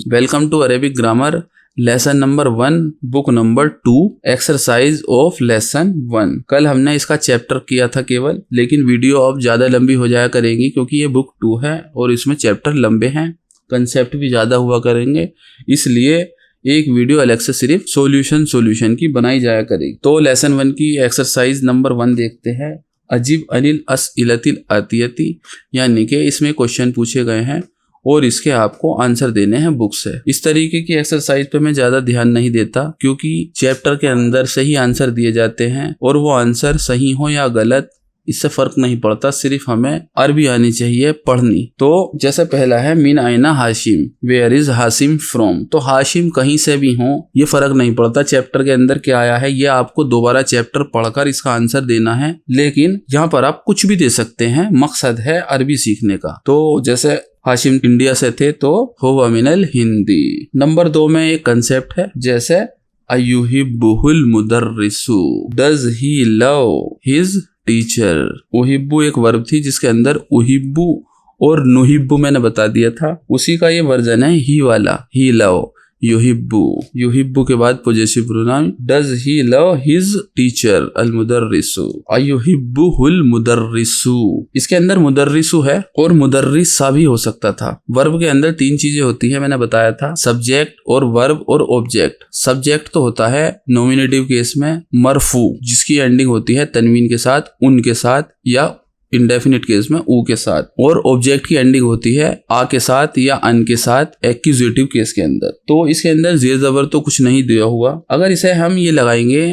Welcome to Arabic grammar lesson number 1 book number 2 exercise of lesson 1। कल हमने इसका chapter किया था केवल, लेकिन वीडियो अब ज़्यादा लंबी हो जाया करेगी क्योंकि ये बुक 2 है और इसमें चैप्टर लंबे हैं, कंसेप्ट भी ज़्यादा हुआ करेंगे, इसलिए एक वीडियो अलग से सिर्फ सॉल्यूशन की बनाई जाया करेगी। तो लेसन 1 की एक्सरसाइज नंबर 1 देखते हैं। अजीब अनिल असइलतिल आतियती, यानी कि इसमें क्वेश्चन पूछे गए हैं और इसके आपको आंसर देने हैं बुक से। इस तरीके की एक्सरसाइज पे मैं ज़्यादा ध्यान नहीं देता क्योंकि चैप्टर के अंदर सही आंसर दिए जाते हैं और वो आंसर सही हो या गलत इससे फर्क नहीं पड़ता, सिर्फ हमें अरबी आनी चाहिए पढ़नी। तो जैसे पहला है मिन आइना Hashim, where is Hashim from. तो हाशिम कहीं से भी हो ये फर्क नहीं पड़ता चैप्टर के अंदर क्या आया है, ये आपको दोबारा चैप्टर पढ़कर इसका आंसर देना है। लेकिन यहाँ पर आप कुछ भी दे सकते हैं, मकसद है अरबी सीखने का। तो जैसे हाशिम इंडिया से थे तो हुवा मिनल हिंदी। नंबर 2 में एक कंसेप्ट है, जैसे अयुहिब्बुहुल मुदर्रिसु, does he love his teacher. उहिब्बु एक वर्ब थी जिसके अंदर उहिब्बु और नुहिब्बु मैंने बता दिया था, उसी का ये वर्जन है ही वाला, ही लव युहिब्बु के बाद possessive pronoun, does he love his teacher अल मुदर्रिसु, अयुहिब्बुहुल मुदर्रिसु। इसके अंदर मुदर्रिसु है और मुदर्रिस सा भी हो सकता था। वर्ब के अंदर 3 चीजें होती है, मैंने बताया था, सब्जेक्ट और वर्ब और ऑब्जेक्ट। सब्जेक्ट तो होता है नॉमिनेटिव केस में मरफू, जिसकी एंडिंग होती है तनवीन के साथ, उनके साथ या इंडेफिनिट केस में ऊ के साथ, और ऑब्जेक्ट की एंडिंग होती है आ के साथ या अन के साथ एक्यूजेटिव केस के अंदर। तो इसके अंदर जेर जबर तो कुछ नहीं दिया हुआ। अगर इसे हम ये लगाएंगे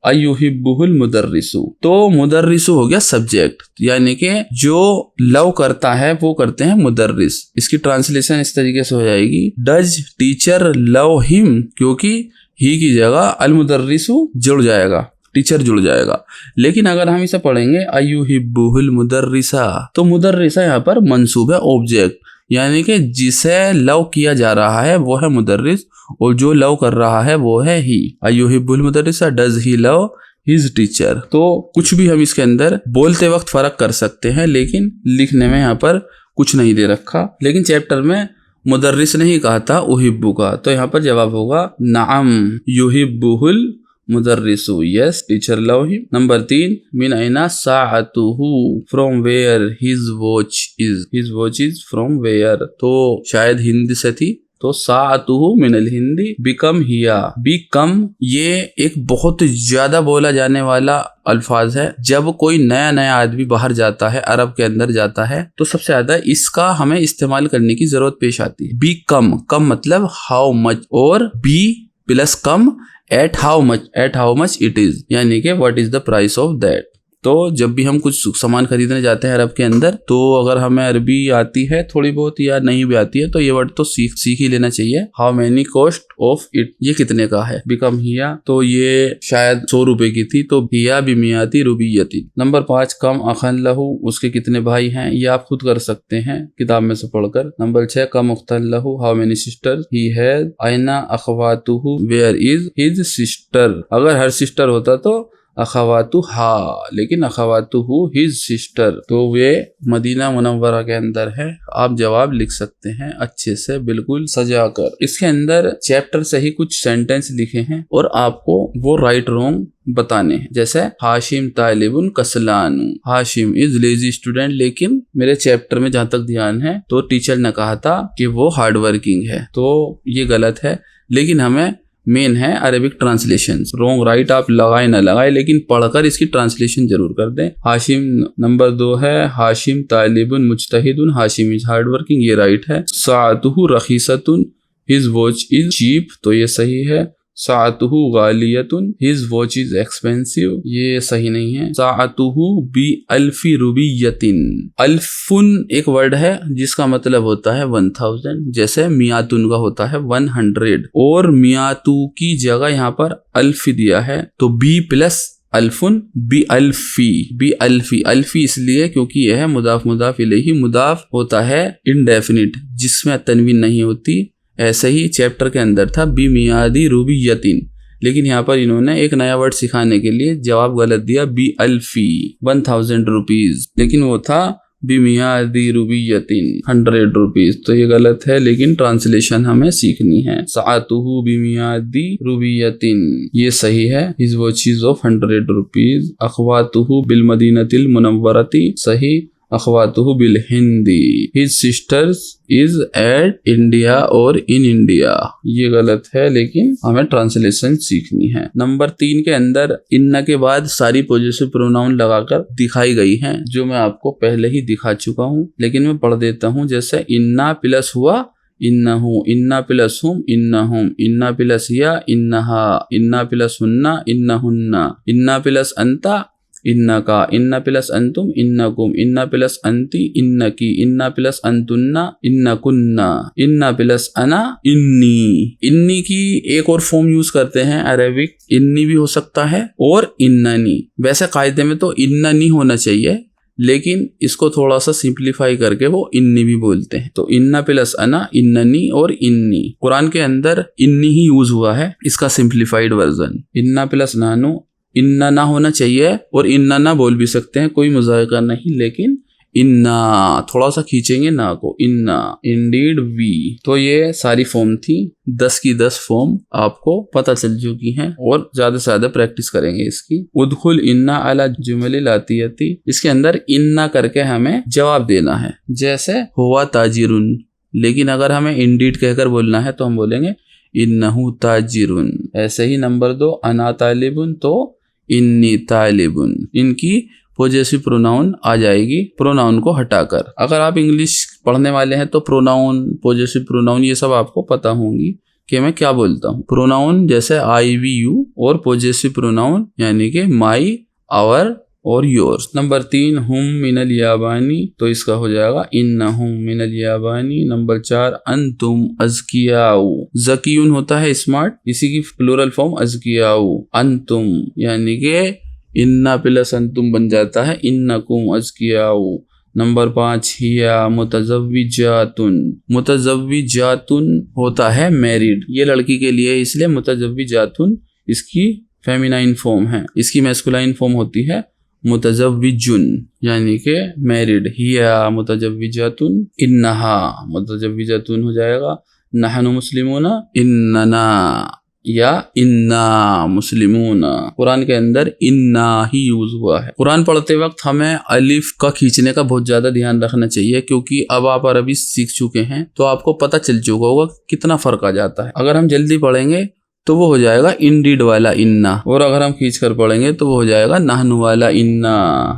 अयुहिब्बुहुल मुदर्रिसु, तो मुदर्रिसु हो गया सब्जेक्ट, यानी कि जो लव करता है वो करते हैं मुदर्रिस। इसकी ट्रांसलेशन इस तरीके से हो जाएगी, डज टीचर लव हिम, क्योंकि ही की जगह अल मुदर्रिसु जुड़ जाएगा, टीचर जुड़ जाएगा। लेकिन अगर हम इसे पढ़ेंगे अयुहिब्बुहुल मुदर्रिसा, तो मुदर्रिसा यहाँ पर मंसूब है ऑब्जेक्ट, यानी कि जिसे लव किया जा रहा है वो है मुदर्रिस और जो लव कर रहा है वो है ही। अयुहिब्बुल मुदर्रिसा, does he love his teacher. तो कुछ भी हम इसके अंदर बोलते वक्त फर्क कर सकते हैं, लेकिन लिखने में यहाँ पर कुछ नहीं दे रखा। लेकिन चैप्टर में मुदर्रिस नहीं कहा था, उहिब्बु का, तो यहाँ पर जवाब होगा नाम युहिब्बुहुल मुदर्रिसु, yes teacher love him. Number 3 मिन आइना साअतुहु, from where his watch is, his watch is from where. तो शायद हिंदी से थी, तो साअतुहु मिनल हिंदी, बिकम हिया। बिकम ये एक बहुत ज्यादा बोला जाने वाला अल्फाज है। जब कोई नया आदमी बाहर जाता है, अरब के अंदर जाता है, तो सबसे ज्यादा इसका हमें इस्तेमाल करने की जरूरत पेश आती है। बी कम, कम मतलब हाउ मच, और बी प्लस कम एट हाउ मच इट इज, यानी कि what is the price of that. तो जब भी हम कुछ सामान खरीदने जाते हैं अरब के अंदर, तो अगर हमें अरबी आती है थोड़ी बहुत या नहीं भी आती है, तो ये वर्ड तो सीख ही लेना चाहिए। How many cost of it, ये कितने का है। बिकम हिया, तो ये शायद 100 रुपए की थी, तो हिया बिमियाती रुबियती। नंबर 5 कम अखन लहू, उसके कितने भाई हैं, ये आप खुद कर सकते हैं किताब में से पढ़कर। नंबर 6 कम उख्तन लहू, how many sister he has, आइना अखवातुहु, वेयर इज हिज सिस्टर। अगर हर सिस्टर होता तो अखवातु हा, लेकिन अखवातु हिज सिस्टर, तो वे मदीना मुनव्वरा के अंदर है। आप जवाब लिख सकते हैं अच्छे से, बिल्कुल सजाकर। इसके अंदर चैप्टर से ही कुछ सेंटेंस लिखे हैं और आपको वो राइट रॉन्ग बताने हैं। जैसे हाशिम तालिबुन कसलानु, हाशिम इज लेजी स्टूडेंट, लेकिन मेरे चैप्टर में जहां तक ध्यान है तो टीचर ने कहा था कि वो हार्ड वर्किंग है, तो ये गलत है। लेकिन हमें मेन है अरेबिक ट्रांसलेशन। रॉन्ग राइट आप लगाए ना लगाए, लेकिन पढ़कर इसकी ट्रांसलेशन जरूर कर दें। हाशिम नंबर 2 है, हाशिम तालिबुन मुज्तहिदुन, हाशिम इज हार्ड वर्किंग, ये राइट है। साअतुहु रखीसतुन, हिज वॉच इज चीप, तो ये सही है। साअतुहु गालियतुन, हिज वॉच इज एक्सपेंसिव, ये सही नहीं है। साअतुहु बी अल्फी रुबियतिन, अल्फुन एक वर्ड है जिसका मतलब होता है 1000, जैसे मियातुन का होता है 100, और मियातु की जगह यहाँ पर अल्फी दिया है, तो बी प्लस अल्फुन बी अल्फी। अल्फी इसलिए क्योंकि यह है मुदाफ इलैहि, मुदाफ होता है इंडेफिनिट जिसमें तनवीन नहीं होती। ऐसे ही चैप्टर के अंदर था बी मियादी रुबियतिन, लेकिन यहाँ पर इन्होंने एक नया वर्ड सिखाने के लिए जवाब गलत दिया, बी अल्फी 1000 रुपीज, लेकिन वो था बिमियादी रुबियतिन 100 रुपीज। तो ये गलत है, लेकिन ट्रांसलेशन हमें सीखनी है। साअतुहु बिमियादी रुबियतिन ये सही है। His watches of 100 rupees. अखवातुहु बिल मदीनतिल मुनव्वरति सही। अखवातुहु बिल हिंदी। His sisters is at India और इन इंडिया ये गलत है, लेकिन हमें ट्रांसलेशन सीखनी है। नंबर 3 के अंदर इन्ना के बाद सारी पॉजिटिव प्रोनाउन लगाकर दिखाई गई हैं, जो मैं आपको पहले ही दिखा चुका हूँ, लेकिन मैं पढ़ देता हूँ। जैसे इन्ना प्लस हुआ इन्नहु, इन्ना प्लस हुम इन्नहुम, इन्ना प्लस या इन्नहा, इन्ना प्लस हुन्ना इन्नहुन्ना, इन्ना प्लस अंता इन्नका, इन्ना प्लस अंतुम इन्नकुम, इन्ना प्लस अंती इन्नकी, इन्ना प्लस अंतुन्ना इन्नकुन्ना, इन्ना प्लस अना इन्नी। इन्नी की एक और फॉर्म यूज करते हैं अरेबिक, इन्नी भी हो सकता है और इन्ननी। वैसे कायदे में तो इन्ननी होना चाहिए, लेकिन इसको थोड़ा सा सिंप्लीफाई करके वो इन्नी भी बोलते हैं। तो इन्ना प्लस अना इन्ननी और इन्नी। कुरान के अंदर इन्नी ही यूज हुआ है, इसका सिंप्लीफाइड वर्जन। इन्ना प्लस नानु, इन्ना ना होना चाहिए और इन्ना ना बोल भी सकते हैं, कोई मुज़ाहिका नहीं, लेकिन इन्ना थोड़ा सा खींचेंगे ना को, इन्ना, इंडीड, वी। तो ये सारी फॉर्म थी, 10 की 10 फॉर्म आपको पता चल चुकी हैं और ज्यादा से ज्यादा प्रैक्टिस करेंगे इसकी। उदखुल इन्ना अला जुमलिल आतियती, इसके अंदर इन्ना करके हमें जवाब देना है। जैसे हुआ ताजिरुन, लेकिन अगर हमें इंडीड कहकर बोलना है तो हम बोलेंगे इन्नहु ताजिरुन। ऐसे ही नंबर 2 अना तालिबुन, तो इन्नी तालिबुन। इनकी पॉजेसिव प्रोनाउन आ जाएगी प्रोनाउन को हटाकर। अगर आप इंग्लिश पढ़ने वाले हैं तो प्रोनाउन, पॉजेसिव प्रोनाउन ये सब आपको पता होंगी कि मैं क्या बोलता हूँ। प्रोनाउन जैसे आई, वी, यू, और पॉजेसिव प्रोनाउन यानी कि माई, आवर और योर्स। नंबर 3 हुम मिनल याबानी, तो इसका हो जाएगा इन्नहुम मिनल याबानी। नंबर 4 अंतुम अज़कियाउ, ज़कीयुन होता है स्मार्ट, इसी की प्लूरल फॉर्म अज़कियाउ। अंतुम यानी कि इन्ना प्लस अंतुम बन जाता है इन्नकुम अज़कियाउ। नंबर 5 हिया मुतज़व्विजातुन, मुतज़व्विजातुन होता है मैरिड, ये लड़की के लिए, इसलिए मुतज़व्विजातुन इसकी फेमिनाइन फॉर्म है। इसकी मैस्कुलाइन फॉर्म होती है मुतज़व्विजुन यानी कि मैरिड। हिया मुतज़व्विजातुन, इन्नहा मुतज़व्विजातुन हो जाएगा। नहनु मुस्लिमूना इन्नना या इन्ना मुस्लिमूना। कुरान के अंदर इन्ना ही यूज हुआ है। कुरान पढ़ते वक्त हमें अलिफ का खींचने का बहुत ज्यादा ध्यान रखना चाहिए, क्योंकि अब आप अरबी सीख चुके हैं तो आपको पता चल चुका होगा कितना फर्क आ जाता है। अगर हम जल्दी पढ़ेंगे तो वो हो जाएगा इंडीड वाला इन्ना, और अगर हम खींच कर पढ़ेंगे तो वो हो जाएगा नहनु वाला इन्ना।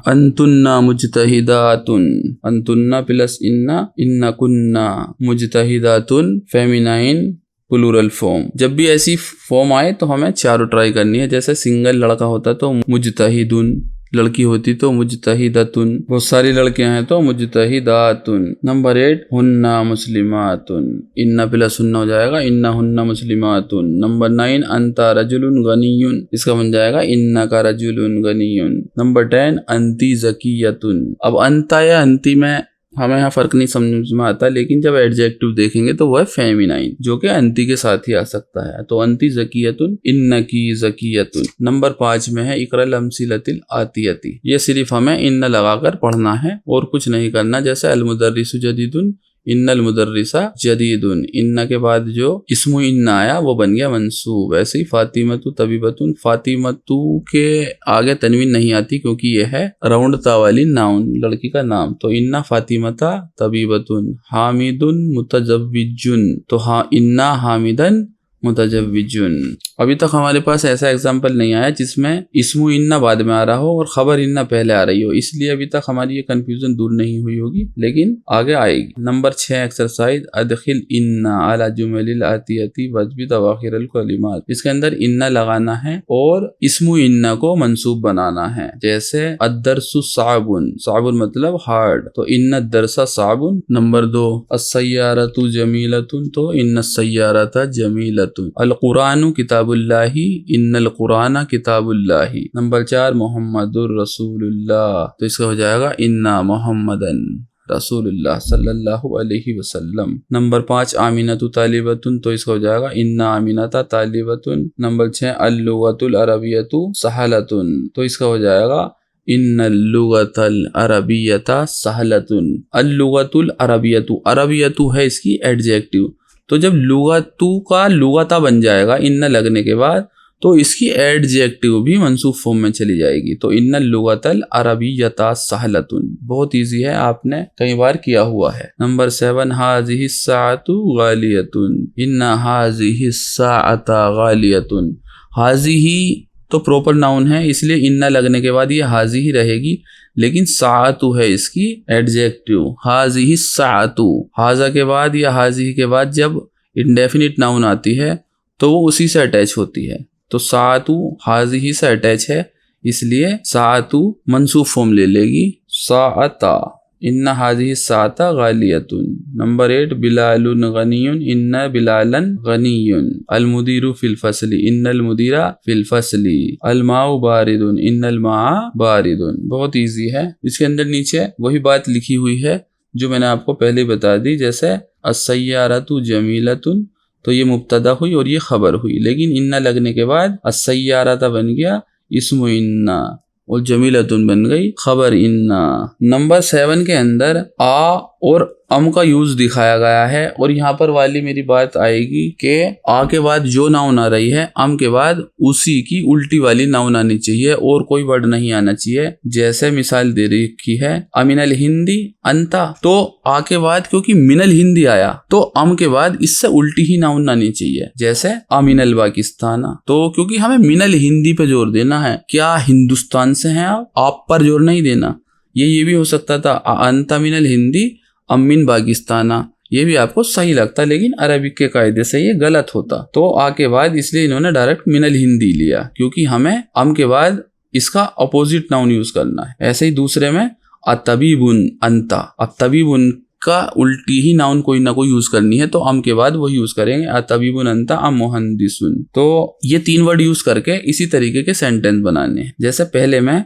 अंतुन्ना मुजतहिदातुन, अंतुन्ना प्लस इन्ना, इन्ना कुन्ना मुजतहिदातुन फेमिनाइन प्लूरल फॉर्म। जब भी ऐसी फॉर्म आए तो हमें चारों ट्राई करनी है। जैसे सिंगल लड़का होता तो मुजतहिदुन, लड़की होती तो मुजतहिदतुन, बहुत सारी लड़कियां हैं तो मुजतहिदातुन। नंबर 8 हुन्ना मुस्लिमातुन, इन्ना प्लस हुन्ना हो जाएगा इन्ना हुन्ना मुस्लिमातुन। नंबर 9 अंता रजुलुन गनियुन, इसका बन जाएगा इन्ना का रजुलुन गनियुन। नंबर 10 अंती ज़कियतुन। अब अंता या अंती में हमें यहाँ फर्क नहीं समझ में आता, लेकिन जब एडजेक्टिव देखेंगे तो वह है फेमिनाइन, जो कि अंती के साथ ही आ सकता है। तो अंती ज़कियतुन, इन्नकी ज़कियतुन। नंबर 5 में है इकरल अमसिलतिल आतियती, ये सिर्फ हमें इन्न लगाकर पढ़ना है और कुछ नहीं करना। जैसे अल मुदर्रिसु जदीदुन, इन्नल मुदर्रिसा जदीदुन, इन्ना के बाद जो इस्मु इन्ना आया वो बन गया मंसूब। ऐसे ही फातिमतु तबीबतुन, फातिमतु के आगे तनवीन नहीं आती क्योंकि यह है राउंड ता वाली नाउन, लड़की का नाम। तो इन्ना फातिमता तबीबतुन। हामिदुन मुतज़व्विजुन, तो हाँ इन्ना हामिदन मुतज़व्विजुन। अभी तक हमारे पास ऐसा एग्जाम्पल नहीं आया जिसमें इस्मु इन्ना बाद में आ रहा हो और खबर इन्ना पहले आ रही हो, इसलिए अभी तक हमारी ये कंफ्यूजन दूर नहीं हुई होगी, लेकिन आगे आएगी। नंबर 6 एक्सरसाइज अदखिल इन्ना अला जुमलिल आतियती वजबिद अवाखिरल कलिमात, इसके अंदर इन्ना लगाना है और इस्मु इन्ना को मंसूब बनाना है। जैसे अद्दरसु साबुन, साबुन मतलब हार्ड, तो इन्ना दरसा साबुन। नंबर 2 अस्सय्यारतु जमीलतुन, तो इन्ना सय्यारता जमीलतुन। अल कुरानु किताबुल्लाही, इन्नल कुराना किताबुल्लाही। नंबर 4 मोहम्मदुर रसूलुल्लाह, तो इसका हो जाएगा इन्ना मोहम्मदन रसूलुल्लाह सल्लल्लाहु अलैहि वसल्लम। नंबर 5 आमिनतु तालिबतुन, तो इसका हो जाएगा इन्ना आमिनता तालिबतुन। नंबर 6 अल लुगतुल अरबियतु सहलतुन, तो इसका हो जाएगा इन्नल लुगतल अरबियता सहलतुन। अल लुगतुल अरबियतु, अरबियतु है इसकी एडजेक्टिव, तो जब लुगतु का लुगता बन जाएगा इन्न लगने के बाद, तो इसकी एडजेक्टिव भी मंसूब फॉर्म में चली जाएगी। तो इन्नल लुगतल अरबियता सहलतुन, बहुत इजी है, आपने कई बार किया हुआ है। नंबर 7, हाज़िही साअतु गालियतुन, इन्ना हाज़िही साअता गालियतुन। हाज़िही तो प्रॉपर नाउन है, इसलिए इन्ना लगने के बाद ये हाज़ी ही रहेगी, लेकिन साअतु है इसकी एडजेक्टिव। हाज़िही साअतु, हाज़ा के बाद या हाज़ी के बाद जब इंडेफिनिट नाउन आती है तो वो उसी से अटैच होती है। तो साअतु हाज़िही से अटैच है, इसलिए साअतु मंसूब फॉर्म ले लेगी साअता। इन्ना हाज़िही साअता गालियतुन। नंबर 8, बिलालुन गनियुन, इन्ना बिलालन गनियुन। अल मुदीरु फिल फसली, इन्नल मुदीरा फिल फसली। अल माउ बारिदुन, इन्नल मा बारिदुन। बहुत इजी है। इसके अंदर नीचे वही बात लिखी हुई है जो मैंने आपको पहले बता दी, जैसे अस्सय्यारतु जमीलतुन, तो ये मुब्तदा हुई और ये खबर हुई, लेकिन इन्ना लगने के बाद अस्सय्यारता बन गया इस्मु इन्ना और जमीलतुन बन गई खबर इन्ना। नंबर 7 के अंदर आ और अम का यूज दिखाया गया है, और यहाँ पर वाली मेरी बात आएगी कि आ के बाद जो नाउन आ रही है अम के बाद उसी की उल्टी वाली नाउन आनी चाहिए और कोई वर्ड नहीं आना चाहिए। जैसे मिसाल दे रखी है अमिनल हिंदी अंता, तो आ के बाद क्योंकि मिनल हिंदी आया तो अम के बाद इससे उल्टी ही नाउन आनी चाहिए, जैसे अमिनल पाकिस्ताना। तो क्योंकि हमें मिनल हिंदी पे जोर देना है, क्या हिंदुस्तान से हैं आप पर जोर नहीं देना। ये भी हो सकता था अंता मिनल हिंदी अमीन पाकिस्ताना, ये भी आपको सही लगता, लेकिन अरबिक के कायदे से ये गलत होता। तो आ के बाद इसलिए इन्होंने डायरेक्ट मिनल हिंदी लिया, क्योंकि हमें अम के बाद इसका अपोजिट नाउन यूज करना है। ऐसे ही दूसरे में अतबीबुन अंता, अब तबीबुन का उल्टी ही नाउन कोई ना कोई यूज करनी है, तो अम के बाद वही यूज करेंगे अतबीबुन अंता अम मुहंदिसुन। तो ये 3 वर्ड यूज करके इसी तरीके के सेंटेंस बनाने हैं। जैसे पहले में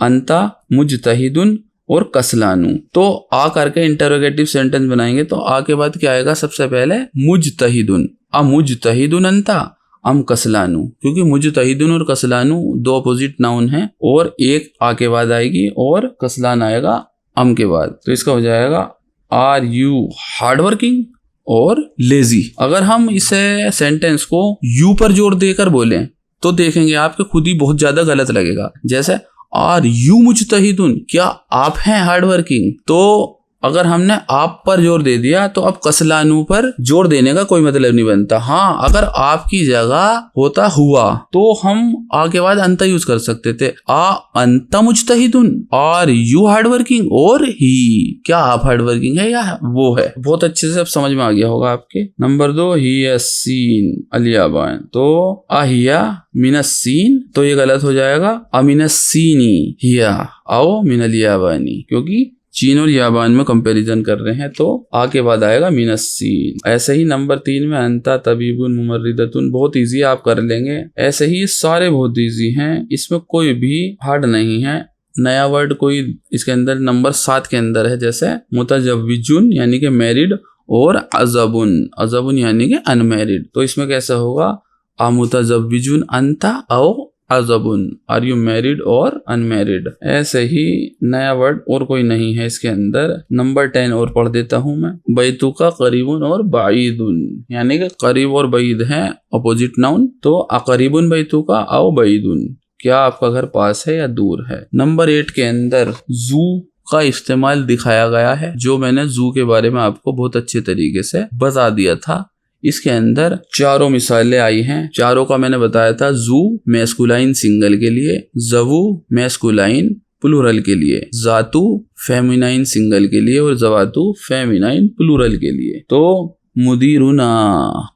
अंता मुजतहिदुन और कसलानु, तो आ करके इंटरोगेटिव सेंटेंस बनाएंगे, तो आ के बाद क्या आएगा, सबसे पहले मुजतहिदुन, मुजतहिदुन अंता अम कसलानु, क्योंकि मुजतहिदुन और कसलानु 2 अपोजिट नाउन हैं, और एक आ के बाद आएगी और कसलान आएगा अम के बाद। तो इसका हो जाएगा आर यू हार्ड वर्किंग और लेजी। अगर हम इसे सेंटेंस को यू पर जोर देकर बोलें तो देखेंगे आपके खुद ही बहुत ज्यादा गलत लगेगा। जैसे आर यू मुजतहिदुन, क्या आप हैं हार्ड वर्किंग। तो अगर हमने आप पर जोर दे दिया तो अब कसलानु पर जोर देने का कोई मतलब नहीं बनता। हाँ, अगर आपकी जगह होता हुआ तो हम आ के बाद अंता यूज कर सकते थे, आ अंता मुजतहिदुन, आर यू हार्ड वर्किंग, और ही, क्या आप हार्ड वर्किंग है या वो है। बहुत अच्छे से अब समझ में आ गया होगा आपके। नंबर 2, ही सीन अलियाबान, तो आहिया मिनस्सीन, तो ये गलत हो जाएगा अमिनस्सीनी हिया आओ मिनलियाबानी, क्योंकि चीन और याबान में कंपैरिजन कर रहे हैं, तो आ के बाद आएगा मिनस्सीन। ऐसे ही नंबर 3 में अंता तबीबुन मुमर्रिदतुन, बहुत इजी आप कर लेंगे। ऐसे ही सारे बहुत इजी हैं, इसमें कोई भी हार्ड नहीं है। नया वर्ड कोई इसके अंदर नंबर 7 के अंदर है, जैसे मुतजव्विजुन यानी कि मैरिड, और अजबुन, अजबुन यानी कि अनमैरिड। तो इसमें कैसा होगा, मुतजव्विजुन अंता औ अजबुन, आर यू मैरिड और अनमैरिड। ऐसे ही नया वर्ड और कोई नहीं है इसके अंदर। नंबर 10 और पढ़ देता हूं मैं, बैतुका करीबुन और बाईदुन, यानी कि करीब और बाईद हैं अपोजिट नाउन, तो अकरीबुन बैतुका आओ बाईदुन, क्या आपका घर पास है या दूर है। नंबर 8 के अंदर जू का इस्तेमाल दिखाया गया है, जो मैंने जू के बारे में आपको बहुत अच्छे तरीके से बता दिया था। इसके अंदर 4 मिसालें आई हैं, चारों का मैंने बताया था। जू मैस्कुलाइन सिंगल के लिए, जवू मैस्कुलाइन प्लूरल के लिए, जातू फेमिनाइन सिंगल के लिए और जवातू फेमिनाइन प्लूरल के लिए। तो मुदीरुना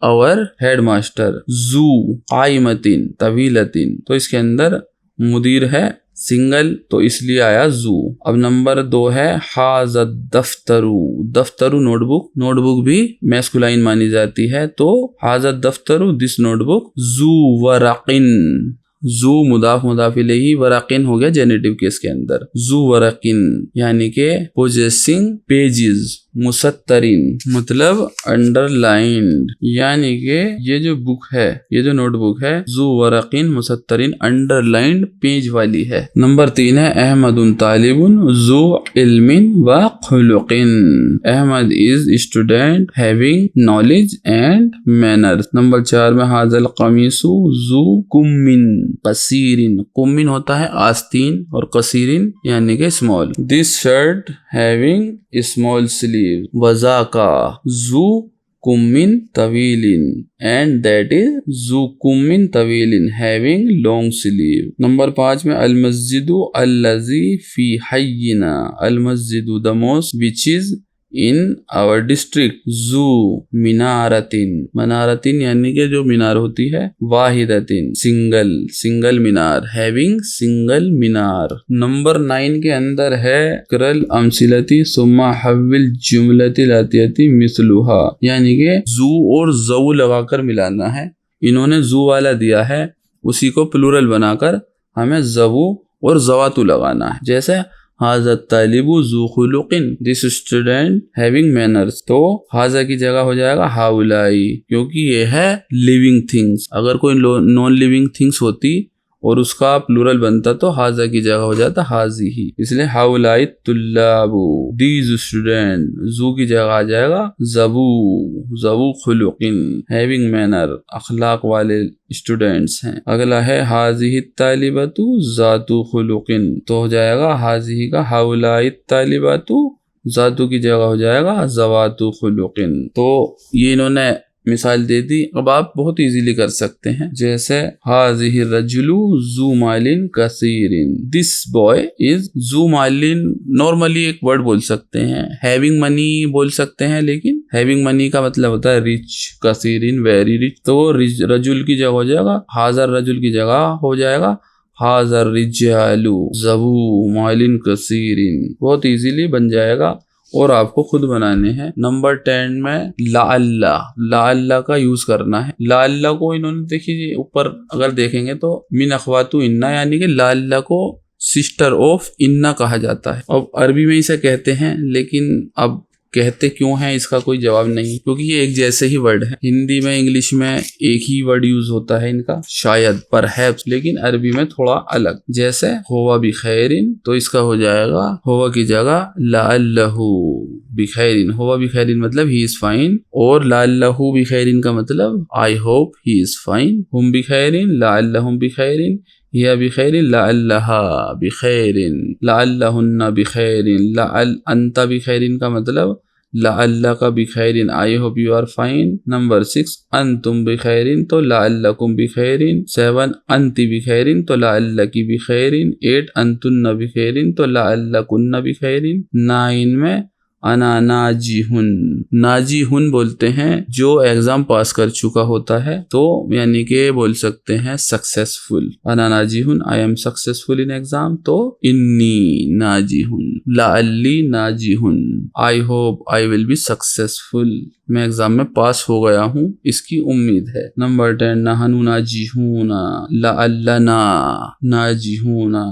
और हेडमास्टर, जू आइमतिन तवीलतिन, तो इसके अंदर मुदीर है सिंगल, तो इसलिए आया जू। अब नंबर 2 है हाज़ दफ्तरू, दफ्तरू नोटबुक, नोटबुक भी मैस्कुलाइन मानी जाती है, तो हाज़ दफ्तरू दिस नोटबुक, जू वरकिन, जू मुदाफ मुदाफ इलैहि, वरकिन हो गया जेनेटिव केस के अंदर। जू वरकिन यानी के पोजेसिंग पेजेस, मुसत्तरीन मतलब अंडरलाइंड, यानी के ये जो बुक है, ये जो नोटबुक है जू वरकिन मुसत्तरीन अंडरलाइंड पेज वाली है। नंबर 3 है अहमदुन तालिबुन जू इल्मिन व खुलुकिन। Ahmad is student having knowledge and manners. Number 4 में हाजल कमीसु जू कुम्मिन कसीरिन। कुम्मिन होता है आस्तीन और कसीरिन यानी के small. This shirt having small sleeve. वज़ाका जू कुम्मिन तवीलिन एंड दैट इज जू कुम्मिन तवीलिन हैविंग लॉन्ग स्लीव। नंबर 5 में अल मस्जिदु अल्लज़ी फी हय्यिना। अल मस्जिदु the mosque which is in our district. जू मिनारतिन, मनारतिन यानी कि जो मीनार होती है, वाहिदतिन सिंगल, सिंगल मीनार, हैविंग सिंगल मीनार। नंबर 9 के अंदर है करल अमसिलती सुम्मा हव्विल जुमलतिल आतियती मिसलुहा, यानी कि जू और जऊ लगाकर मिलाना है। इन्होंने जू वाला दिया है, उसी को प्लूरल बनाकर हमें जवू और जवातु लगाना है। जैसे हाज़ा तालिबु ज़ू खुलुकिन, दिस स्टूडेंट हैविंग मैनर्स। तो हाज़ा की जगह हो जाएगा हाउलाई, क्योंकि ये है लिविंग थिंग्स। अगर कोई नॉन लिविंग थिंग्स होती और उसका प्लूरल बनता तो हाज़ा की जगह हो जाता हाजी ही, इसलिए हाउलाई तुल्लाबु दीज स्टूडेंट। जू की जगह आ जाएगा जबू, जबू खुलुकिन हैविंग मैनर, अखलाक वाले स्टूडेंट्स हैं। अगला है हाजिही तालिबतु जातु खुलुकिन, तो हो जाएगा हाजिही का हाउलाई तालिबतु, जातु की जगह हो जाएगा जवातु खुलुकिन। तो ये इन्होंने मिसाल दे दी। अब आप बहुत इजीली कर सकते हैं, जैसे हाजिही रजुलु जू मालिन कसीरिन, दिस बॉय इज जू मालिन। नॉर्मली एक वर्ड बोल सकते हैं, हैविंग मनी बोल सकते हैं, लेकिन हैविंग मनी का मतलब होता है रिच, कसीरिन वेरी रिच। तो रजुल की जगह हो जाएगा हाजर, रजुल की जगह हो जाएगा हाजर रिजालु जबू मालिन कसीरिन। बहुत इजीली बन जाएगा और आपको खुद बनाने हैं। नंबर 10 में लाअल्ला, लाअल्ला का यूज करना है। लाअल्ला को इन्होंने देखिए ऊपर अगर देखेंगे तो मिन अखवातु इन्ना, यानी कि लाअल्ला को सिस्टर ऑफ इन्ना कहा जाता है। अब अरबी में इसे कहते हैं, लेकिन अब कहते क्यों हैं इसका कोई जवाब नहीं, क्योंकि ये एक जैसे ही वर्ड है। हिंदी में इंग्लिश में एक ही वर्ड यूज होता है इनका, शायद परहैप्स, लेकिन अरबी में थोड़ा अलग। जैसे होवा बिखैरिन, तो इसका हो जाएगा होवा की जगह लाअल्लहु बिखैरिन। होवा बिखैरिन मतलब ही इज फाइन, और लाअल्लहु बिखैरिन का मतलब I hope he is fine. हुम बिखैरिन लाअल्लहुम बिखैरिन, हिया बिखैरिन लाअल्लहा बिखैरिन, लाअल्लहुन्ना बिखैरिन, लाअल अंता बिखैरिन का मतलब लाअल्ला का बिखैरिन, I hope you are fine. Number 6 अंतुम बिखैरिन, तो लाअल्लकुम बिखैरिन। 7 अंति बिखैरिन, तो लाअल्लकी बिखैरिन। 8 अंतुन्ना बिखैरिन, तो लाअल्लकुन्ना बिखैरिन। 9 में अना नाजिहुन, नाजिहुन बोलते हैं जो एग्जाम पास कर चुका होता है, तो यानी कि बोल सकते हैं सक्सेसफुल। अना नाजिहुन, I am successful in exam, तो इन्नी नाजिहुन। लाअल्ली नाजिहुन, I hope I will be successful, मैं एग्जाम में पास हो गया हूँ, इसकी उम्मीद है। नंबर 10 नहनु नाजिहुना, लाअल्लना नाजिहुना,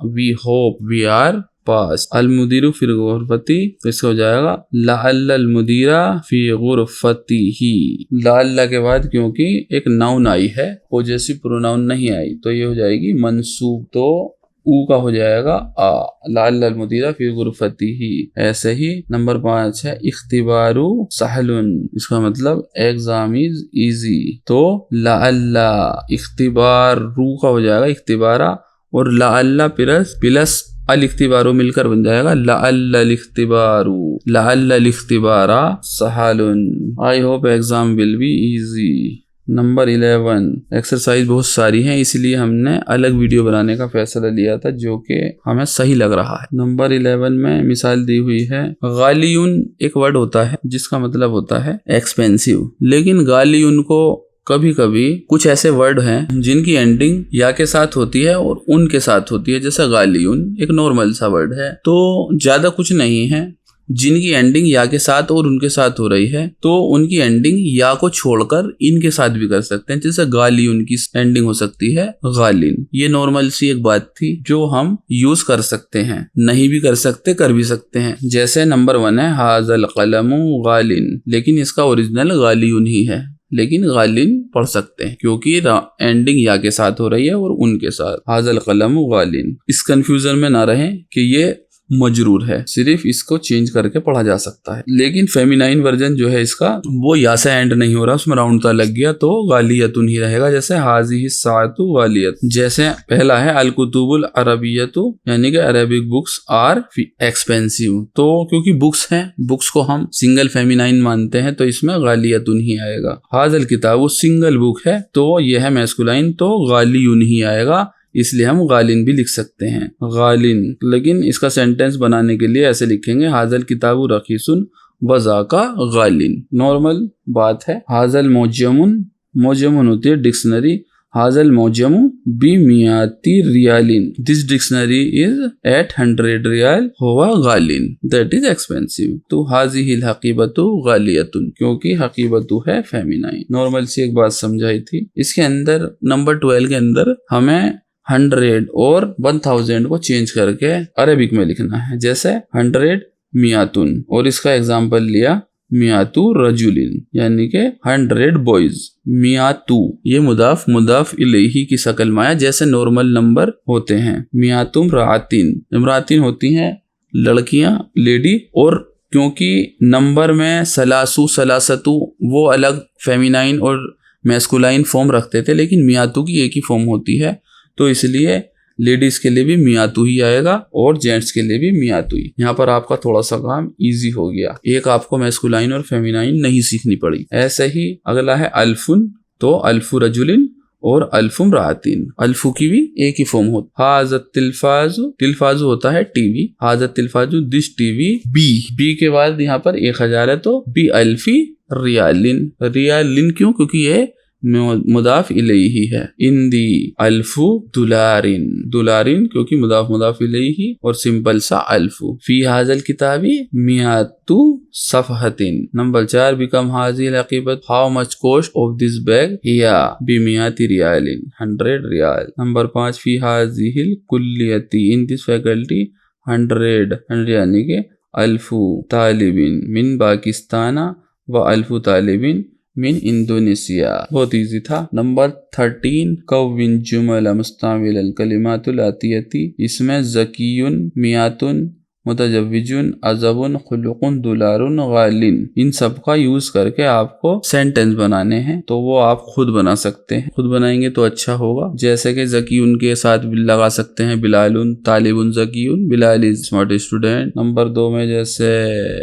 we hope we are pass. अल मुदीरु फिर गुरफती, तो इसका हो जाएगा लाअल्लल मुदीरा फी गुरफतीही। लाअल्ला के बाद क्योंकि एक नाउन आई है, पॉजेसिव प्रोनाउन नहीं आई, तो ये हो जाएगी मंसूब, तो ऊ का हो जाएगा आ, लाअल्लल मुदीरा फी गुरफतीही। ऐसे ही नंबर 5 है इख्तिबारु सहलुन, इसका मतलब एग्जाम इज इजी, तो लाअल्ला इख्तिबार रू का हो जाएगा इख्तिबारा, और लाअल्ला प्लस अल इख्तिबारो मिलकर बन जाएगा लाअल्लल इख्तिबारु, लाअल्लल इख्तिबारा सहलुन, I hope exam will be easy. Number 11 exercise बहुत सारी हैं, इसलिए हमने अलग वीडियो बनाने का फैसला लिया था, जो कि हमें सही लग रहा है। नंबर 11 में मिसाल दी हुई है गालियुन, एक वर्ड होता है जिसका मतलब होता है एक्सपेंसिव, लेकिन गालियुन को कभी कभी कुछ ऐसे वर्ड हैं जिनकी एंडिंग या के साथ होती है और उन के साथ होती है, जैसा गालियुन एक नॉर्मल सा वर्ड है, तो ज्यादा कुछ नहीं है, जिनकी एंडिंग या के साथ और उनके साथ हो रही है तो उनकी एंडिंग या को छोड़कर इनके साथ भी कर सकते हैं। जैसे गाली उनकी एंडिंग हो सकती है गालिन। ये नॉर्मल सी एक बात थी जो हम यूज कर सकते हैं, नहीं भी कर सकते कर भी सकते हैं। जैसे नंबर 1 है हाजल कलमु गालिन, लेकिन इसका ओरिजिनल गालियुन ही है, लेकिन गालिन पढ़ सकते हैं क्योंकि एंडिंग या के साथ हो रही है और उनके साथ। हाजल कलमु गालिन। इस कंफ्यूजन में ना रहें कि ये मजरूर है, सिर्फ इसको चेंज करके पढ़ा जा सकता है। लेकिन फेमिनाइन वर्जन जो है इसका वो या से एंड नहीं हो रहा, उसमें राउंड ता लग गया तो गालियतुन ही रहेगा। जैसे हाज़िही साअतु गालियत। जैसे पहला है अल कुतुबुल अरबियतु, यानी कि अरेबिक बुक्स आर एक्सपेंसिव। तो क्योंकि बुक्स हैं, बुक्स को हम सिंगल फेमिनाइन मानते हैं तो इसमें गालियतुन ही आएगा। हाज़ल किताबु सिंगल बुक है तो यह है मैस्कुलाइन तो गालियुन ही आएगा, इसलिए हम गालिन भी लिख सकते हैं गालिन। लेकिन इसका सेंटेंस बनाने के लिए ऐसे लिखेंगे हाजल किताबु रखीसुन वज़ाका गालिन। नॉर्मल बात है। हाजल मोजमुन, मोजमुन होती है डिक्शनरी। हाजल मोजमु बी मियाती रियालिन, दिस डिक्शनरी इज 800 रियाल हुआ गालिन, दैट इज एक्सपेंसिव। तो हाजिहिल हकीबतु गालियतुन, क्योंकि हकीबतु है फेमिनाइन। नॉर्मल सी एक बात समझाई थी। इसके अंदर नंबर 12 के अंदर हमें 100 और 1000 को चेंज करके अरेबिक में लिखना है। जैसे 100 मियातुन, और इसका एग्जाम्पल लिया मियातु रजुलिन, यानी के 100 बॉयज। मियातु ये मुदाफ मुदाफ इलैही की शक्ल में आया, जैसे नॉर्मल नंबर होते हैं। मियातुम रातिन, इमरातिन होती हैं लड़कियां, लेडी, और क्योंकि नंबर में सलासु सलासतु वो अलग फेमिनाइन और मैस्कुलाइन फॉर्म रखते थे, लेकिन मियातु की एक ही फॉर्म होती है, तो इसलिए लेडीज के लिए भी मियातु ही आएगा और जेंट्स के लिए भी मियातु ही। यहाँ पर आपका थोड़ा सा काम इजी हो गया, एक आपको मैस्कुलाइन और फेमिनाइन नहीं सीखनी पड़ी। ऐसे ही अगला है अल्फुन, तो अल्फु रजुलिन और अल्फुम रातिन। अल्फु की भी एक ही फॉर्म होता है। हाजत तिल्फाजु, तिल्फाजु होता है टीवी। हाजत तिल्फाजु दिस टीवी बी के बाद यहाँ पर 1000 है तो बी अल्फी रियालिन। रियालिन क्यों? क्योंकि ये मुदाफ इलैही है। इन दी अल्फु दुलारिन, दुलारिन क्योंकि मुदाफ मुदाफ इलैही और सिंपल सा अल्फु। फी हाजल किताबी मियातु सफहतिन। नंबर 4 बिकम हाजिल अकीबत, how much cost of this bag हिया बिमियाति रियालिन, 100 रियाल। नंबर 5 फी हाजिल कुल्लियती, इन दिस फैकल्टी 100 यानी के अल्फु तालिबिन मिन पाकिस्ताना व अल्फु तालिबिन मिन इंडोनेशिया। बहुत इजी था। नंबर 13 कव्विन जुमल मुस्तामिल कलिमातुल आतियती, इसमें ज़कीयुन मियातुन मुतजव्विजुन अज़बुन खुलुकुन दुलारुन गालिन, इन सब का यूज करके आपको सेंटेंस बनाने हैं, तो वो आप खुद बना सकते हैं। खुद बनाएंगे तो अच्छा होगा। जैसे कि ज़कीयुन के साथ लगा सकते हैं बिलालुन तालिबुन ज़कीयुन, Bilal is smart student. Number 2 में जैसे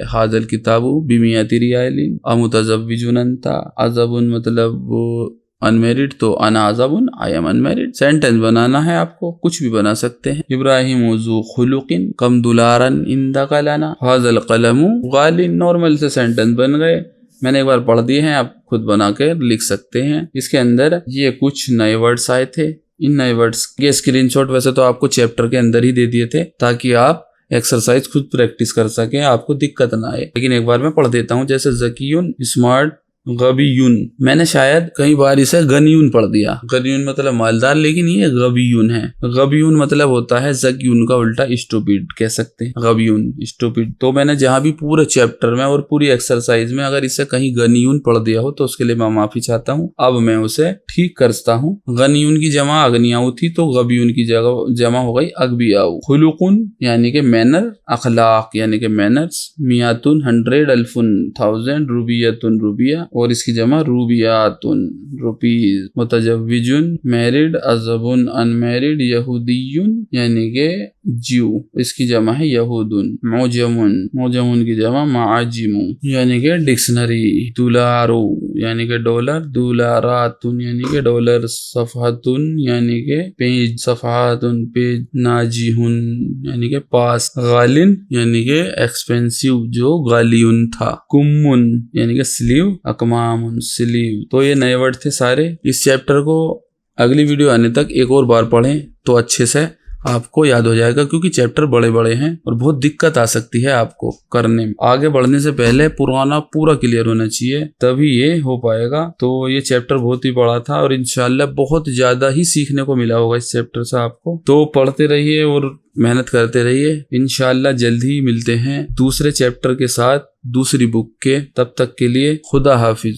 हाजल किताबु बिमियाति रियालिन, अमुतजव्विजुन अंता, अज़बुन मतलब वो अनमेरिड, तो अना अज़बुन आई एम अनमेरिड। सेंटेंस बनाना है आपको, कुछ भी बना सकते हैं। इब्राहिम वज़ू खुलुकिन कम दुलारन इंदा कलाना, हाज़ल कलमु गालिन। नॉर्मल से सेंटेंस बन गए, मैंने एक बार पढ़ दिए हैं, आप खुद बना के लिख सकते हैं। इसके अंदर ये कुछ नए वर्ड्स आए थे, इन नए वर्ड्स के स्क्रीनशॉट वैसे तो आपको चैप्टर के अंदर ही दे दिए थे ताकि आप एक्सरसाइज खुद प्रैक्टिस कर सकें, आपको दिक्कत ना आए। लेकिन एक बार मैं पढ़ देता हूँ। जैसे ज़कीयुन स्मार्ट गबीयुन, मैंने शायद कई बार इसे गनियुन पढ़ दिया। गनियुन मतलब मालदार, लेकिन ये गबीयुन है। गबीयुन मतलब होता है ज़कीयुन का उल्टा, स्टूपिड कह सकते हैं। गबीयुन स्टूपिड। तो मैंने जहां भी पूरे चैप्टर में और पूरी एक्सरसाइज में अगर इसे कहीं गनियुन पढ़ दिया हो तो उसके लिए मैं माफी चाहता हूँ। अब मैं उसे ठीक करता हूँ। गनियुन की जमा अगनियाऊ थी तो गबीयुन की जगह जमा हो गई अगबियाऊ। खुलुकुन यानी कि मैनर, अखलाक यानी कि मैनर्स। मियातुन 100, अल्फुन 1000, रूबियतुन रूबिया और इसकी जमा रूबियातुन रुपीज। मुतजव्विजुन मैरिड, अज़बुन अनमैरिड, यहूदियुन यानी के ज्यू, इसकी जमा है यहूदुन। मोजमुन, मोजमुन की जमा माजिमु यानी के डिक्शनरी। दुलारो यानी के डॉलर, दुलारातुन यानी के डॉलर। सफहतुन यानी के पेज, सफहातुन पेज। नाजिहुन यानी के पास। गालिन यानी के एक्सपेंसिव जो गालियुन था। कुम्मुन यानी के स्लीव, अकमामुन स्लीव। तो ये नए वर्ड थे सारे। इस चैप्टर को अगली वीडियो आने तक एक और बार पढ़ें तो अच्छे से आपको याद हो जाएगा, क्योंकि चैप्टर बड़े बड़े हैं और बहुत दिक्कत आ सकती है आपको करने में। आगे बढ़ने से पहले पुराना पूरा क्लियर होना चाहिए, तभी ये हो पाएगा। तो ये चैप्टर बहुत ही बड़ा था और इंशाल्लाह बहुत ज्यादा ही सीखने को मिला होगा इस चैप्टर से आपको। तो पढ़ते रहिए और मेहनत करते रहिए। इंशाल्लाह जल्द ही मिलते हैं दूसरे चैप्टर के साथ दूसरी बुक के। तब तक के लिए खुदा हाफिज।